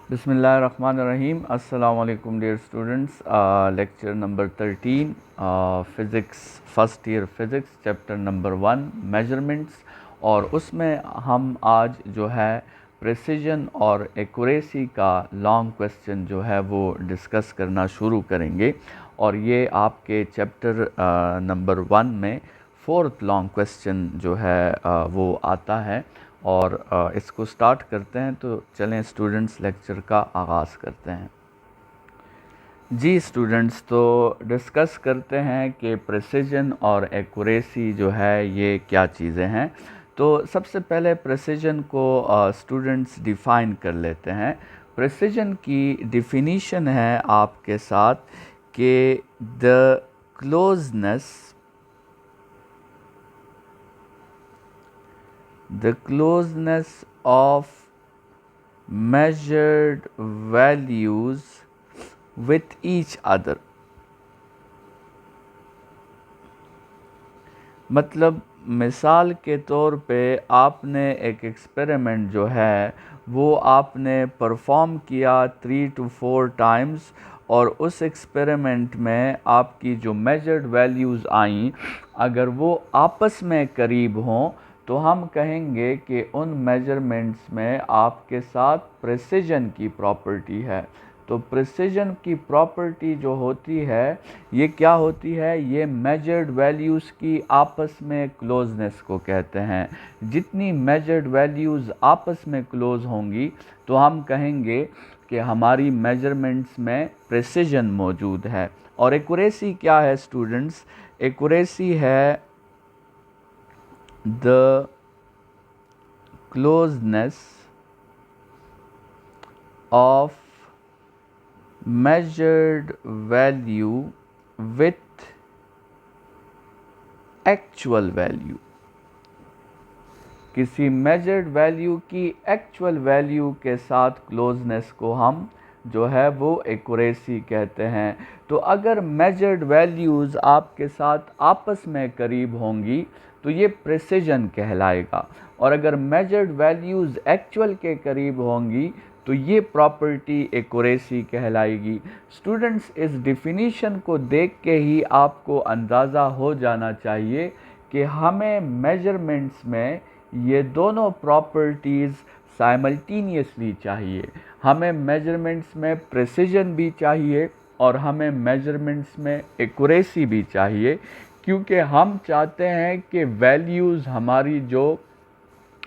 बिस्मिल्लाहिर्रहमानिर्रहीम। अस्सलाम वालेकुम dear students. Lecture number 13, physics, first year physics, chapter number 1 measurements. और उसमें हम आज जो है प्रेसिजन और एक्यूरेसी का लॉन्ग क्वेश्चन जो है वो डिस्कस करना शुरू करेंगे। और ये आपके चैप्टर नंबर 1 में फोर्थ लॉन्ग क्वेश्चन जो है वो आता है। और इसको स्टार्ट करते हैं, तो चलें स्टूडेंट्स लेक्चर का आगाज़ करते हैं। जी स्टूडेंट्स, तो डिस्कस करते हैं कि प्रेसिजन और एक्यूरेसी जो है ये क्या चीज़ें हैं। तो सबसे पहले प्रेसिजन को स्टूडेंट्स डिफ़ाइन कर लेते हैं। प्रेसिजन की डिफिनीशन है आपके साथ कि the closeness of measured values with each other। मतलब मिसाल के तौर पे आपने एक एक्सपेरिमेंट जो है वो आपने परफॉर्म किया 3 to 4 टाइम्स, और उस एक्सपेरिमेंट में आपकी जो मेजर्ड वैल्यूज़ आईं, अगर वो आपस में करीब हों तो हम कहेंगे कि उन मेजरमेंट्स में आपके साथ प्रेसिजन की प्रॉपर्टी है। तो प्रेसिजन की प्रॉपर्टी जो होती है ये क्या होती है? ये मेजर्ड वैल्यूज़ की आपस में क्लोजनेस को कहते हैं। जितनी मेजर्ड वैल्यूज़ आपस में क्लोज होंगी तो हम कहेंगे कि हमारी मेजरमेंट्स में प्रेसिजन मौजूद है। और एक्यूरेसी क्या है स्टूडेंट्स? एक्यूरेसी है the closeness of measured value with actual value। किसी मेजर्ड वैल्यू की एक्चुअल वैल्यू के साथ क्लोजनेस को हम जो है वो एक्यूरेसी कहते हैं। तो अगर मेजर्ड वैल्यूज़ आपके साथ आपस में करीब होंगी तो ये प्रेसिजन कहलाएगा, और अगर मेजर्ड वैल्यूज़ एक्चुअल के करीब होंगी तो ये प्रॉपर्टी एक्यूरेसी कहलाएगी। स्टूडेंट्स, इस डिफिनीशन को देख के ही आपको अंदाज़ा हो जाना चाहिए कि हमें मेजरमेंट्स में ये दोनों प्रॉपर्टीज़ साइमल्टेनियसली चाहिए। हमें मेजरमेंट्स में प्रेसिजन भी चाहिए और हमें मेजरमेंट्स में एक्यूरेसी भी चाहिए, क्योंकि हम चाहते हैं कि वैल्यूज़ हमारी जो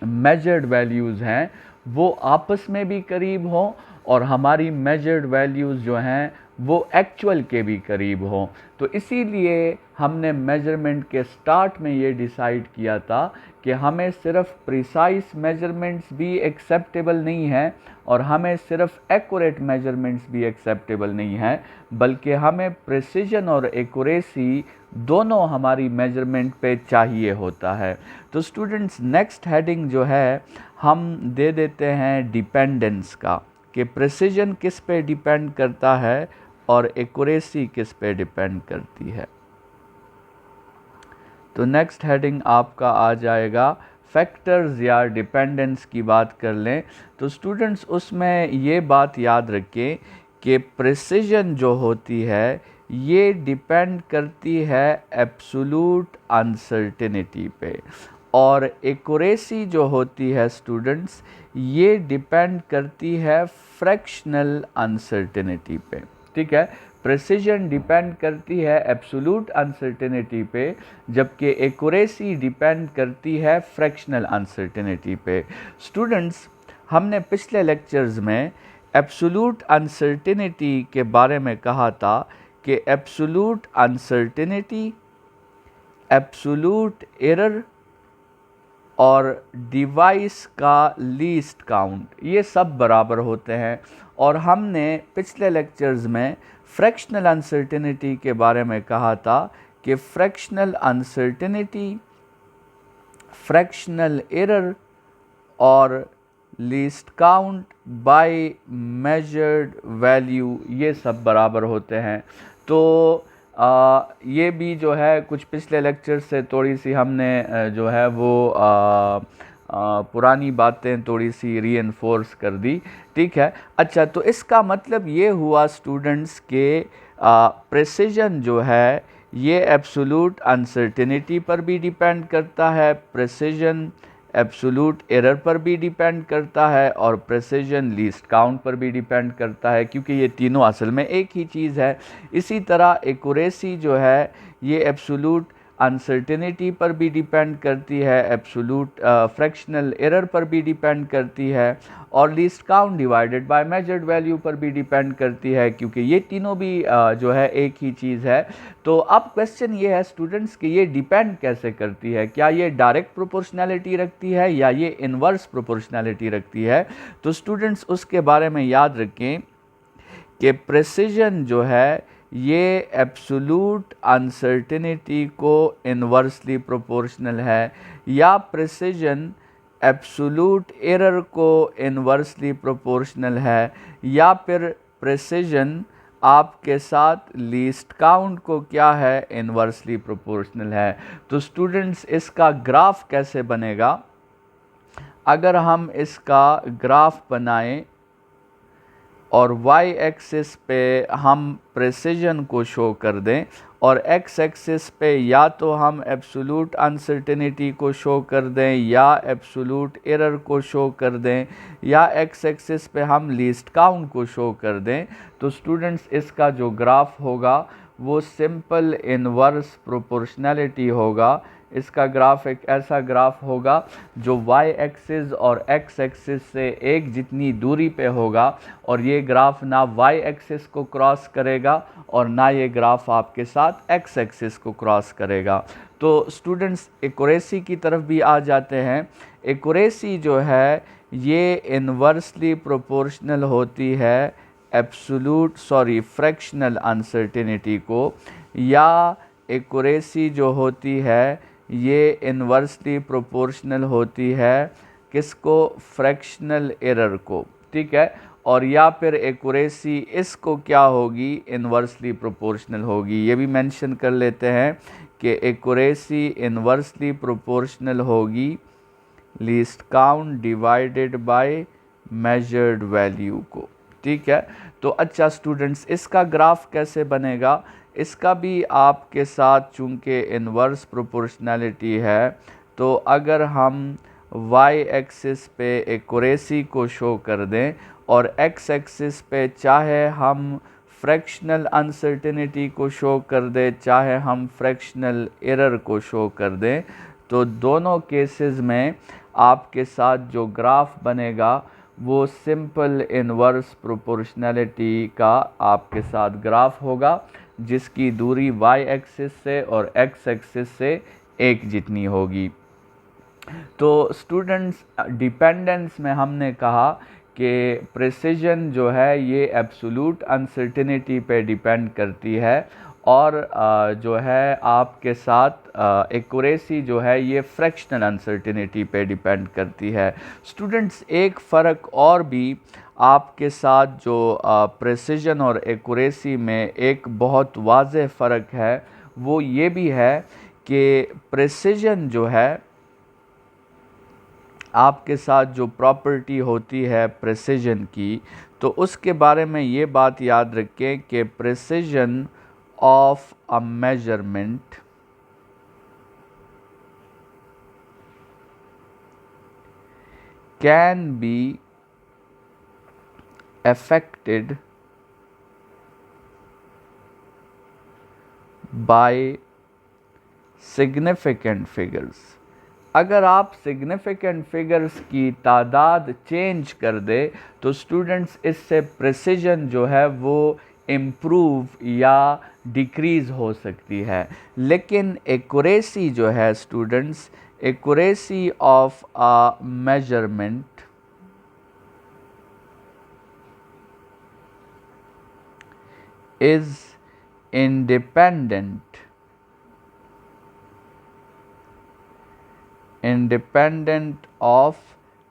मेजर्ड वैल्यूज़ हैं वो आपस में भी करीब हों और हमारी मेजर्ड वैल्यूज़ जो हैं वो एक्चुअल के भी करीब हों। तो इसीलिए हमने मेजरमेंट के स्टार्ट में ये डिसाइड किया था कि हमें सिर्फ प्रिसाइज मेजरमेंट्स भी एक्सेप्टेबल नहीं हैं और हमें सिर्फ एक्यूरेट मेजरमेंट्स भी एक्सेप्टेबल नहीं हैं, बल्कि हमें प्रिसिजन और एक्यूरेसी दोनों हमारी मेजरमेंट पे चाहिए होता है। तो स्टूडेंट्स, नेक्स्ट हेडिंग जो है हम दे देते हैं डिपेंडेंस का, कि प्रिसिजन किस पे डिपेंड करता है और एक्यूरेसी किस पे डिपेंड करती है। तो नेक्स्ट हेडिंग आपका आ जाएगा फैक्टर्स या डिपेंडेंस की बात कर लें। तो स्टूडेंट्स, उसमें ये बात याद रखें कि प्रिसिजन जो होती है ये डिपेंड करती है एब्सोल्यूट अनसर्टेनिटी पे, और एक्यूरेसी जो होती है स्टूडेंट्स ये डिपेंड करती है फ्रैक्शनल अनसर्टेनिटी पे। ठीक है, प्रेसिजन डिपेंड करती है एब्सोल्यूट अनसर्टेनिटी पे, जबकि एक्यूरेसी डिपेंड करती है फ्रैक्शनल अनसर्टेनिटी पे। स्टूडेंट्स, हमने पिछले लेक्चर्स में एब्सोल्यूट अनसर्टेनिटी के बारे में कहा था कि एब्सोल्यूट अनसर्टेनिटी, एब्सोल्यूट एरर और डिवाइस का लीस्ट काउंट ये सब बराबर होते हैं। और हमने पिछले लेक्चर्स में फ्रैक्शनल अनसर्टेनिटी के बारे में कहा था कि फ्रैक्शनल अनसर्टेनिटी, फ्रैक्शनल एरर और least count bye measured value ये सब बराबर होते हैं। तो ये भी जो है कुछ पिछले लेक्चर से थोड़ी सी हमने जो है वो पुरानी बातें थोड़ी सी रीइंफोर्स कर दी। ठीक है, अच्छा, तो इसका मतलब ये हुआ स्टूडेंट्स के प्रेसिजन जो है ये एब्सोल्यूट अनसर्टेनिटी पर भी डिपेंड करता है, प्रेसिजन एब्सोल्यूट एरर पर भी डिपेंड करता है, और प्रेसिजन लीस्ट काउंट पर भी डिपेंड करता है, क्योंकि ये तीनों असल में एक ही चीज़ है। इसी तरह एक्यूरेसी जो है ये एब्सोल्यूट अनसर्टेनिटी पर भी डिपेंड करती है, एब्सोल्यूट फ्रैक्शनल एरर पर भी डिपेंड करती है, और least count divided by measured value पर भी डिपेंड करती है, क्योंकि ये तीनों भी जो है एक ही चीज़ है। तो अब क्वेश्चन ये है स्टूडेंट्स कि ये डिपेंड कैसे करती है, क्या ये डायरेक्ट प्रोपोर्शनैलिटी रखती है या ये इन्वर्स प्रोपोर्शनैलिटी रखती है। तो स्टूडेंट्स उसके बारे में याद रखें कि प्रेसिजन जो है ये एब्सोल्यूट अनसर्टेनिटी को इन्वर्सली प्रोपोर्शनल है, या प्रेसिजन एब्सोल्यूट एरर को इन्वर्सली प्रोपोर्शनल है, या फिर प्रेसिजन आपके साथ लीस्ट काउंट को क्या है, इन्वर्सली प्रोपोर्शनल है। तो स्टूडेंट्स इसका ग्राफ कैसे बनेगा, अगर हम इसका ग्राफ बनाएं और y एक्सिस पे हम प्रेसिजन को शो कर दें और x एक्सिस पे या तो हम एब्सोल्यूट अनसर्टेनिटी को शो कर दें या एब्सोल्यूट एरर को शो कर दें, या x एक्सिस पे हम लीस्ट काउंट को शो कर दें, तो स्टूडेंट्स इसका जो ग्राफ होगा वो सिंपल इनवर्स प्रोपोर्शनैलिटी होगा। इसका ग्राफ एक ऐसा ग्राफ होगा जो y एक्सिस और x एक्सिस से एक जितनी दूरी पे होगा, और ये ग्राफ ना y एक्सिस को क्रॉस करेगा और ना ये ग्राफ आपके साथ x एक्सिस को क्रॉस करेगा। तो स्टूडेंट्स एक्यूरेसी की तरफ भी आ जाते हैं। एक्यूरेसी जो है ये इन्वर्सली प्रोपोर्शनल होती है फ्रैक्शनल अनसर्टेनिटी को, या एक्यूरेसी जो होती है ये इन्वर्सली प्रोपोर्शनल होती है किसको, फ्रैक्शनल एरर को। ठीक है, और या फिर एक्यूरेसी इसको क्या होगी, इन्वर्सली प्रोपोर्शनल होगी। ये भी मेंशन कर लेते हैं कि एक्यूरेसी इन्वर्सली प्रोपोर्शनल होगी least count divided by measured value को। ठीक है, तो अच्छा स्टूडेंट्स इसका ग्राफ कैसे बनेगा, इसका भी आपके साथ चूँकि इन्वर्स प्रोपोर्शनैलिटी है, तो अगर हम y एक्सिस पे एक्यूरेसी को शो कर दें और x एक्सिस पे चाहे हम फ्रैक्शनल अनसर्टेनिटी को शो कर दें चाहे हम फ्रैक्शनल एरर को शो कर दें, तो दोनों केसेस में आपके साथ जो ग्राफ बनेगा वो सिंपल इनवर्स प्रोपोर्शनैलिटी का आपके साथ ग्राफ होगा, जिसकी दूरी y एक्सिस से और x एक्सिस से एक जितनी होगी। तो स्टूडेंट्स डिपेंडेंस में हमने कहा कि प्रेसिजन जो है ये एब्सोल्यूट अनसर्टेनिटी पे डिपेंड करती है, और जो है आपके साथ एक्यूरेसी जो है ये फ्रैक्शनल अनसर्टेनिटी पे डिपेंड करती है। स्टूडेंट्स एक फ़र्क और भी आपके साथ जो प्रेसिजन और एक्यूरेसी में एक बहुत वाज़ेह फ़र्क है वो ये भी है कि प्रेसिजन जो है आपके साथ जो प्रॉपर्टी होती है प्रेसिजन की, तो उसके बारे में ये बात याद रखें कि precision of a measurement can be affected by significant figures। अगर आप सिग्निफिकेंट फिगर्स की तादाद चेंज कर दे तो स्टूडेंट्स इससे प्रेसिजन जो है वो इम्प्रूव या डिक्रीज़ हो सकती है, लेकिन एक्यूरेसी जो है students, accuracy of a measurement is independent of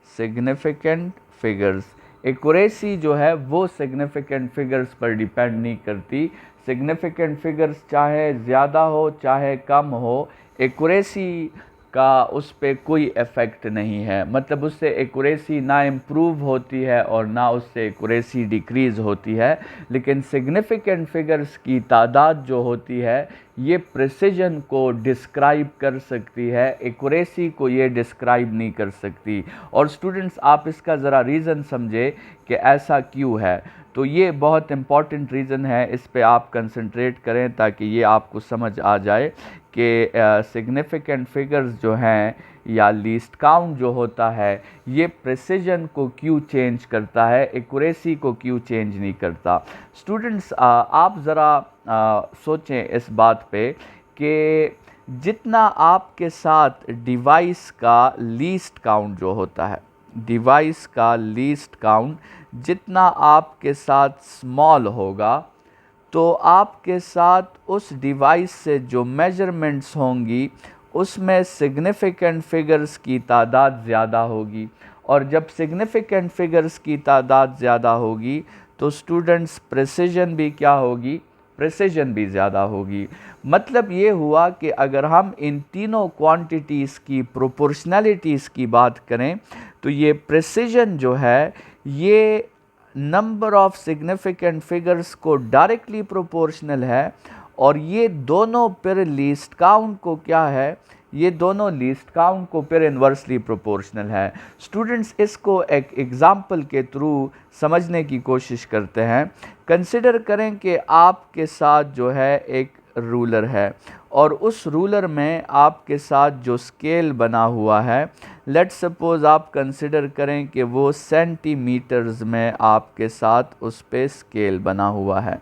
significant figures। Accuracy जो है वो सिग्निफिकेंट फिगर्स पर डिपेंड नहीं करती। सिग्निफिकेंट फिगर्स चाहे ज़्यादा हो चाहे कम हो, एक्यूरेसी का उस पे कोई इफ़ेक्ट नहीं है, मतलब उससे एक्यूरेसी ना इम्प्रूव होती है और ना उससे एक्यूरेसी डिक्रीज़ होती है। लेकिन सिग्निफिकेंट फिगर्स की तादाद जो होती है ये प्रिसिजन को डिस्क्राइब कर सकती है, एक्यूरेसी को ये डिस्क्राइब नहीं कर सकती। और स्टूडेंट्स आप इसका ज़रा रीज़न समझे कि ऐसा क्यों है। तो ये बहुत इम्पॉर्टेंट रीज़न है, इस पे आप कंसंट्रेट करें ताकि ये आपको समझ आ जाए कि सिग्निफिकेंट फिगर्स जो हैं या लीस्ट काउंट जो होता है ये प्रिसिजन को क्यों चेंज करता है, एक्यूरेसी को क्यों चेंज नहीं करता। स्टूडेंट्स आप ज़रा सोचें इस बात पे कि जितना आपके साथ डिवाइस का लीस्ट काउंट जो होता है, डिवाइस का लीस्ट काउंट जितना आपके साथ स्मॉल होगा तो आपके साथ उस डिवाइस से जो मेजरमेंट्स होंगी उसमें सिग्निफिकेंट फिगर्स की तादाद ज़्यादा होगी। और जब सिग्निफिकेंट फिगर्स की तादाद ज़्यादा होगी तो स्टूडेंट्स प्रिसिजन भी क्या होगी, प्रिसिजन भी ज़्यादा होगी। मतलब ये हुआ कि अगर हम इन तीनों क्वांटिटीज़ की प्रोपोर्शनैलिटीज़ की बात करें तो ये प्रिसिजन जो है ये नंबर ऑफ सिग्निफिकेंट फिगर्स को डायरेक्टली प्रोपोर्शनल है और ये दोनों फिर लीस्ट काउंट को क्या है, ये दोनों लीस्ट काउंट को फिर इन्वर्सली प्रोपोर्शनल है। स्टूडेंट्स इसको एक एग्जाम्पल के थ्रू समझने की कोशिश करते हैं। कंसिडर करें कि आपके साथ जो है एक रूलर है और उस रूलर में आपके साथ जो स्केल बना हुआ है, लेट्स सपोज़ आप कंसिडर करें कि वो सेंटीमीटर्स में आपके साथ उस पे स्केल बना हुआ है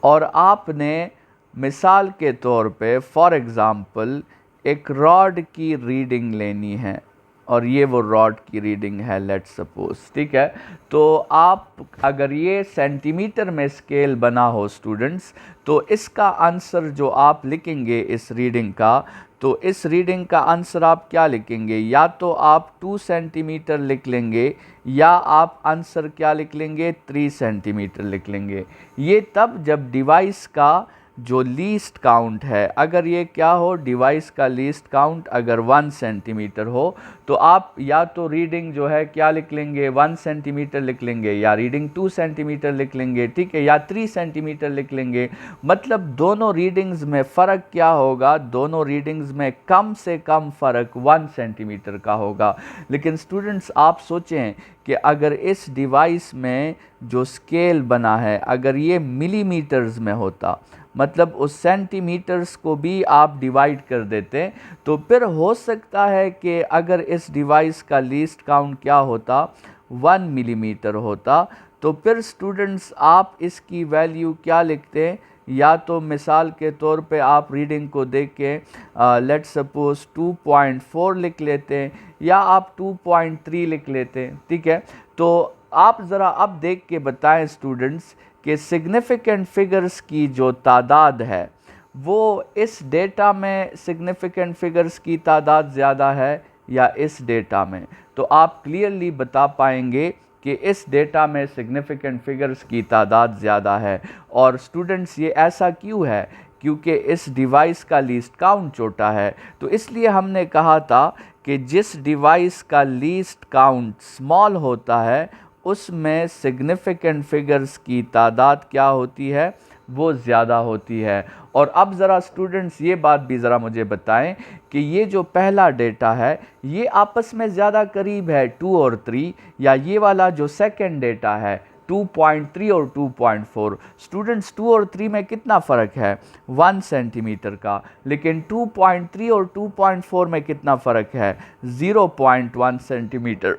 और आपने मिसाल के तौर पे फॉर एग्ज़ाम्पल एक रॉड की रीडिंग लेनी है और ये वो रॉड की रीडिंग है लेट्स सपोज, ठीक है। तो आप अगर ये सेंटीमीटर में स्केल बना हो स्टूडेंट्स तो इसका आंसर जो आप लिखेंगे इस रीडिंग का, तो इस रीडिंग का आंसर आप क्या लिखेंगे, या तो आप 2 सेंटीमीटर लिख लेंगे या आप आंसर क्या लिख लेंगे 3 सेंटीमीटर लिख लेंगे। ये तब जब डिवाइस का जो लीस्ट काउंट है, अगर ये क्या हो डिवाइस का लीस्ट काउंट अगर 1 सेंटीमीटर हो तो आप या तो रीडिंग जो है क्या लिख लेंगे 1 सेंटीमीटर लिख लेंगे या रीडिंग 2 सेंटीमीटर लिख लेंगे, ठीक है, या 3 सेंटीमीटर लिख लेंगे। मतलब दोनों रीडिंग्स में फ़र्क क्या होगा, दोनों रीडिंग्स में कम से कम फ़र्क 1 सेंटीमीटर का होगा। लेकिन स्टूडेंट्स आप सोचें कि अगर इस डिवाइस में जो स्केल बना है अगर ये मिलीमीटर्स में होता, मतलब उस सेंटीमीटर्स को भी आप डिवाइड कर देते, तो फिर हो सकता है कि अगर इस डिवाइस का लीस्ट काउंट क्या होता 1 मिलीमीटर होता, तो फिर स्टूडेंट्स आप इसकी वैल्यू क्या लिखते, या तो मिसाल के तौर पे आप रीडिंग को देख के लेट्स सपोज 2.4 लिख लेते या आप 2.3 लिख लेते, ठीक है। तो आप ज़रा अब देख के बताएं स्टूडेंट्स कि सिग्निफिकेंट फिगर्स की जो तादाद है वो इस डेटा में सिग्निफिकेंट फिगर्स की तादाद ज़्यादा है या इस डेटा में। तो आप क्लियरली बता पाएंगे कि इस डेटा में सिग्निफिकेंट फिगर्स की तादाद ज़्यादा है। और स्टूडेंट्स ये ऐसा क्यों है, क्योंकि इस डिवाइस का लीस्ट काउंट छोटा है। तो इसलिए हमने कहा था कि जिस डिवाइस का लीस्ट काउंट स्मॉल होता है उसमें सिग्निफिकेंट फिगर्स की तादाद क्या होती है, वो ज़्यादा होती है। और अब ज़रा स्टूडेंट्स ये बात भी ज़रा मुझे बताएं कि ये जो पहला डेटा है ये आपस में ज़्यादा करीब है 2 और 3, या ये वाला जो सेकंड डेटा है 2.3 और 2.4। स्टूडेंट्स 2 और 3 में कितना फ़र्क है 1 सेंटीमीटर का, लेकिन 2.3 और 2.4 में कितना फ़र्क है 0.1 सेंटीमीटर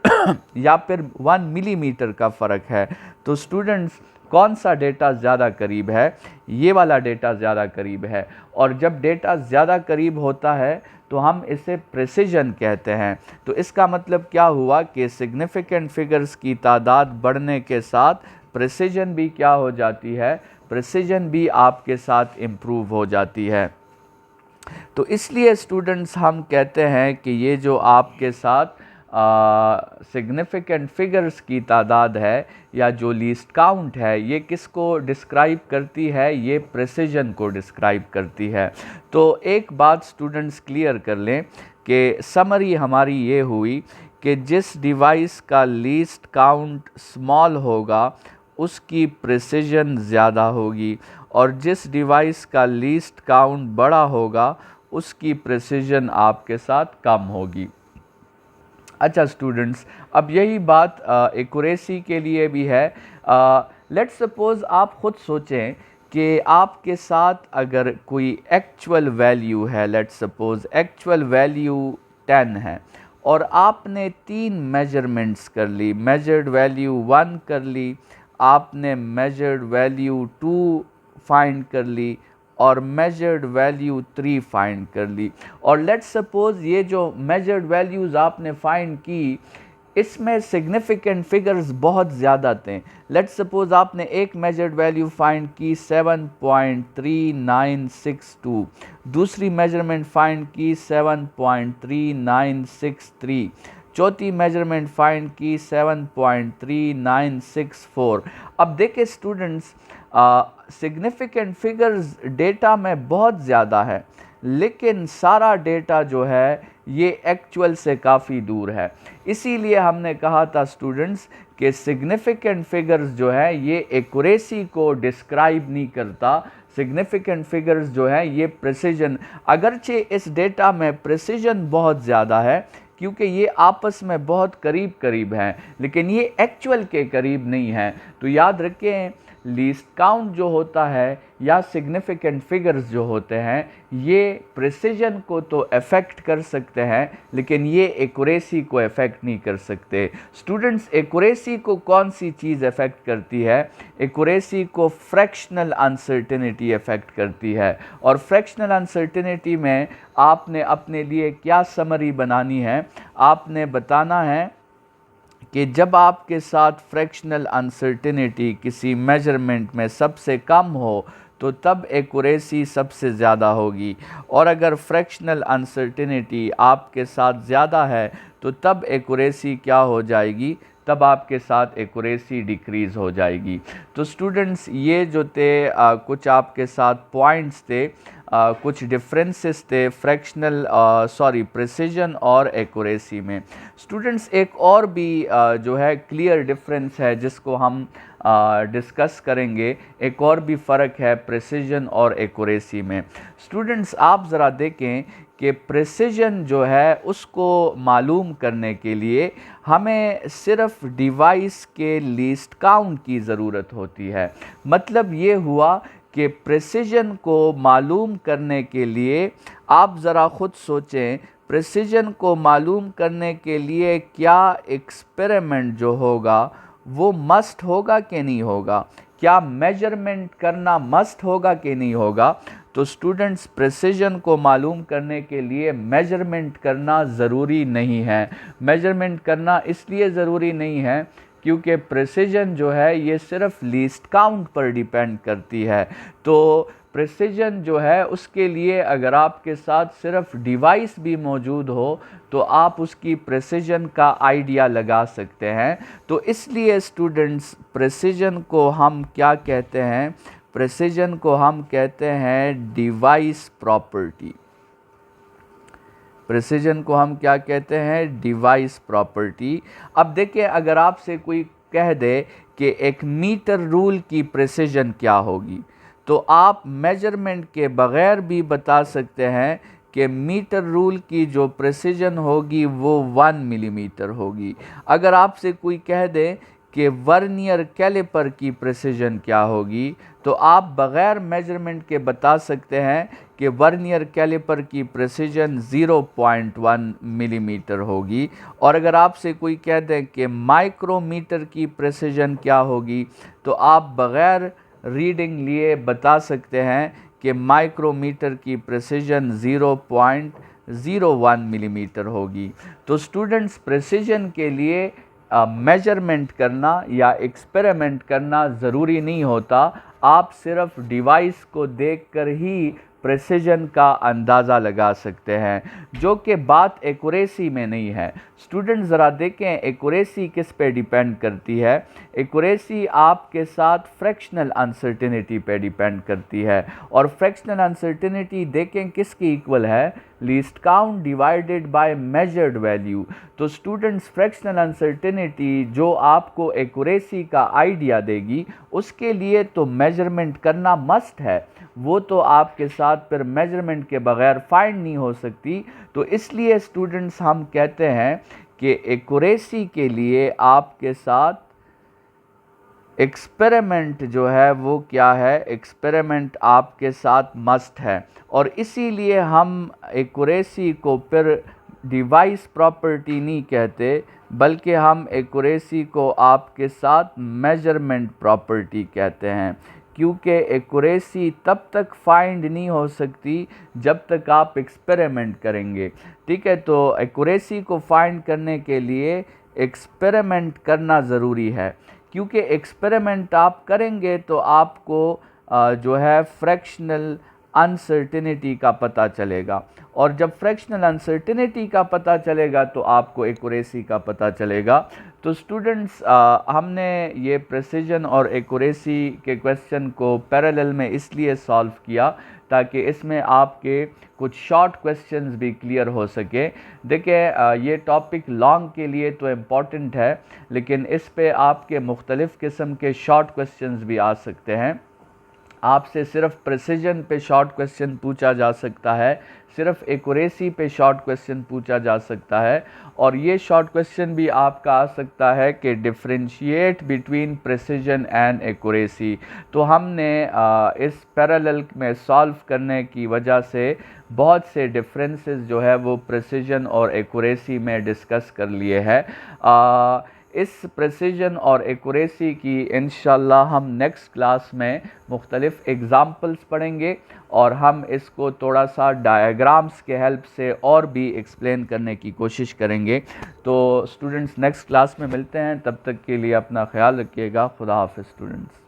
या फिर 1 मिलीमीटर का फ़र्क है। तो स्टूडेंट्स कौन सा डेटा ज़्यादा करीब है, ये वाला डेटा ज़्यादा करीब है। और जब डेटा ज़्यादा करीब होता है तो हम इसे प्रिसिजन कहते हैं। तो इसका मतलब क्या हुआ कि सिग्निफिकेंट फिगर्स की तादाद बढ़ने के साथ प्रिसिजन भी क्या हो जाती है, प्रिसिजन भी आपके साथ इम्प्रूव हो जाती है। तो इसलिए स्टूडेंट्स हम कहते हैं कि ये जो आपके साथ सिग्निफिकेंट फिगर्स की तादाद है या जो लीस्ट काउंट है, ये किसको डिस्क्राइब करती है? ये प्रिसिजन को डिस्क्राइब करती है। तो एक बात स्टूडेंट्स क्लियर कर लें कि समरी हमारी ये हुई कि जिस डिवाइस का लीस्ट काउंट स्मॉल होगा उसकी प्रिसिजन ज़्यादा होगी, और जिस डिवाइस का लीस्ट काउंट बड़ा होगा उसकी प्रिसिजन आपके साथ कम होगी। अच्छा स्टूडेंट्स, अब यही बात एक्यूरेसी के लिए भी है। लेट्स सपोज़ आप ख़ुद सोचें कि आपके साथ अगर कोई एक्चुअल वैल्यू है, लेट्स सपोज़ एक्चुअल वैल्यू 10 है, और आपने 3 मेजरमेंट्स कर ली। मेजर्ड वैल्यू 1 कर ली, आपने मेजर्ड वैल्यू 2 फाइंड कर ली, और मेजर्ड वैल्यू 3 फाइंड कर ली। और लेट्स सपोज़ ये जो मेजर्ड वैल्यूज़ आपने फाइंड की, इसमें सिग्निफिकेंट फिगर्स बहुत ज़्यादा थे। लेट्स सपोज़ आपने एक मेजर्ड वैल्यू फाइंड की 7.3962, दूसरी मेजरमेंट फाइंड की 7.3963, चौथी मेजरमेंट फाइंड की 7.3964। अब देखिए स्टूडेंट्स, सिग्निफिकेंट फिगर्स डेटा में बहुत ज़्यादा है, लेकिन सारा डेटा जो है ये एक्चुअल से काफ़ी दूर है। इसीलिए हमने कहा था स्टूडेंट्स कि सिग्निफिकेंट फिगर्स जो है ये एक्यूरेसी को डिस्क्राइब नहीं करता। सिग्निफिकेंट फिगर्स जो है ये प्रिसिजन, अगरचे इस डेटा में प्रिसिजन बहुत ज़्यादा है क्योंकि ये आपस में बहुत करीब करीब हैं, लेकिन ये एक्चुअल के करीब नहीं है। तो याद रखें, लीस्ट काउंट जो होता है या सिग्निफिकेंट फिगर्स जो होते हैं ये प्रिसिजन को तो अफेक्ट कर सकते हैं, लेकिन ये एक्यूरेसी को अफेक्ट नहीं कर सकते। स्टूडेंट्स, एक्यूरेसी को कौन सी चीज़ अफेक्ट करती है? एक्यूरेसी को फ्रैक्शनल अनसर्टेनिटी अफेक्ट करती है। और फ्रैक्शनल अनसर्टेनिटी में आपने अपने लिए क्या समरी बनानी है? आपने बताना है कि जब आपके साथ फ्रैक्शनल अनसर्टेनिटी किसी मेजरमेंट में सबसे कम हो तो तब एक्यूरेसी सबसे ज़्यादा होगी, और अगर फ्रैक्शनल अनसर्टेनिटी आपके साथ ज़्यादा है तो तब एक्यूरेसी क्या हो जाएगी? तब आपके साथ एक्यूरेसी डिक्रीज़ हो जाएगी। तो स्टूडेंट्स, ये जो थे कुछ आपके साथ पॉइंट्स थे, कुछ डिफरेंसेस थे फ्रैक्शनल प्रिसिजन और एक्यूरेसी में। स्टूडेंट्स, एक और भी जो है क्लियर डिफरेंस है जिसको हम डिस्कस करेंगे। एक और भी फ़र्क है प्रिसिजन और एक्यूरेसी में। स्टूडेंट्स, आप ज़रा देखें कि प्रिसिजन जो है उसको मालूम करने के लिए हमें सिर्फ डिवाइस के लीस्ट काउंट की ज़रूरत होती है। मतलब ये हुआ कि प्रिसिजन को मालूम करने के लिए आप ज़रा ख़ुद सोचें, प्रिसिजन को मालूम करने के लिए क्या एक्सपेरिमेंट जो होगा वो मस्ट होगा कि नहीं होगा? क्या मेजरमेंट करना मस्ट होगा कि नहीं होगा? तो स्टूडेंट्स, प्रिसिजन को मालूम करने के लिए मेजरमेंट करना ज़रूरी नहीं है। मेजरमेंट करना इसलिए ज़रूरी नहीं है क्योंकि प्रिसिजन जो है ये सिर्फ लीस्ट काउंट पर डिपेंड करती है। तो प्रिसिजन जो है उसके लिए अगर आपके साथ सिर्फ डिवाइस भी मौजूद हो तो आप उसकी प्रिसिजन का आइडिया लगा सकते हैं। तो इसलिए स्टूडेंट्स, प्रिसिजन को हम क्या कहते हैं? प्रिसिजन को हम कहते हैं डिवाइस प्रॉपर्टी। प्रिसिजन को हम क्या कहते हैं? Device property. अब देखिए, अगर आपसे कोई कह दे कि एक मीटर रूल की प्रिसिजन क्या होगी, तो आप मेजरमेंट के बग़ैर भी बता सकते हैं कि मीटर रूल की जो प्रिसिजन होगी वो 1 मिलीमीटर होगी। अगर आपसे कोई कह दे कि वर्नियर कैलिपर की प्रिसिजन क्या होगी, तो आप बग़ैर मेजरमेंट के बता सकते हैं कि वर्नियर कैलिपर की प्रिसिजन 0.1 मिलीमीटर होगी। और अगर आपसे कोई कह दें कि माइक्रोमीटर की प्रिसिजन क्या होगी, तो आप बग़ैर रीडिंग लिए बता सकते हैं कि माइक्रोमीटर की प्रिसिजन 0.01 मिलीमीटर होगी। तो स्टूडेंट्स, प्रिसिजन के लिए मेजरमेंट करना या एक्सपेरिमेंट करना ज़रूरी नहीं होता। आप सिर्फ डिवाइस को देखकर ही प्रेसिजन का अंदाज़ा लगा सकते हैं, जो कि बात एक्यूरेसी में नहीं है। स्टूडेंट ज़रा देखें एक्यूरेसी किस पे डिपेंड करती है। एक्यूरेसी आपके साथ फ्रैक्शनल अनसर्टेनिटी पे डिपेंड करती है, और फ्रैक्शनल अनसर्टेनिटी देखें किसकी इक्वल है, least count divided by measured value. तो स्टूडेंट्स फ्रैक्शनल अनसर्टेनिटी जो आपको एक्यूरेसी का आइडिया देगी, उसके लिए तो मेजरमेंट करना मस्ट है, वो तो आपके साथ फिर मेजरमेंट के बगैर फाइंड नहीं हो सकती। तो इसलिए स्टूडेंट्स हम कहते हैं कि एक्यूरेसी के लिए आपके साथ एक्सपेरिमेंट जो है वो क्या है, एक्सपेरिमेंट आपके साथ मस्ट है। और इसीलिए हम एक्यूरेसी को फिर डिवाइस प्रॉपर्टी नहीं कहते, बल्कि हम एक्यूरेसी को आपके साथ मेजरमेंट प्रॉपर्टी कहते हैं, क्योंकि एक्यूरेसी तब तक फाइंड नहीं हो सकती जब तक आप एक्सपेरिमेंट करेंगे। ठीक है, तो एक्यूरेसी को फाइंड करने के लिए एक्सपेरिमेंट करना ज़रूरी है, क्योंकि एक्सपेरिमेंट आप करेंगे तो आपको जो है फ्रैक्शनल अनसर्टेनिटी का पता चलेगा, और जब फ्रैक्शनल अनसर्टेनिटी का पता चलेगा तो आपको एक्यूरेसी का पता चलेगा। तो स्टूडेंट्स हमने ये प्रेसिजन और एक्यूरेसी के क्वेश्चन को पैरेलल में इसलिए सॉल्व किया ताकि इसमें आपके कुछ शॉर्ट क्वेश्चंस भी क्लियर हो सके। देखिए ये टॉपिक लॉन्ग के लिए तो इम्पॉर्टेंट है, लेकिन इस पे आपके मुख्तलिफ़ किस्म के शॉर्ट क्वेश्चंस भी आ सकते हैं। आपसे सिर्फ प्रेसिजन पे शॉर्ट क्वेश्चन पूछा जा सकता है, सिर्फ एक्यूरेसी पे शॉर्ट क्वेश्चन पूछा जा सकता है, और ये शॉर्ट क्वेश्चन भी आपका आ सकता है कि differentiate between precision and accuracy. तो हमने इस पैरेलल में सॉल्व करने की वजह से बहुत से डिफरेंसेस जो है वो प्रेसिजन और एक्यूरेसी में डिस्कस कर लिए हैं। इस प्रेसिजन और एक्यूरेसी की इंशाल्लाह हम नेक्स्ट क्लास में मुख्तलिफ़ एग्ज़ाम्पल्स पढ़ेंगे, और हम इसको थोड़ा सा डायग्राम्स के हेल्प से और भी एक्सप्लेन करने की कोशिश करेंगे। तो स्टूडेंट्स नेक्स्ट क्लास में मिलते हैं, तब तक के लिए अपना ख्याल रखिएगा। खुदा हाफ़िज़ स्टूडेंट्स।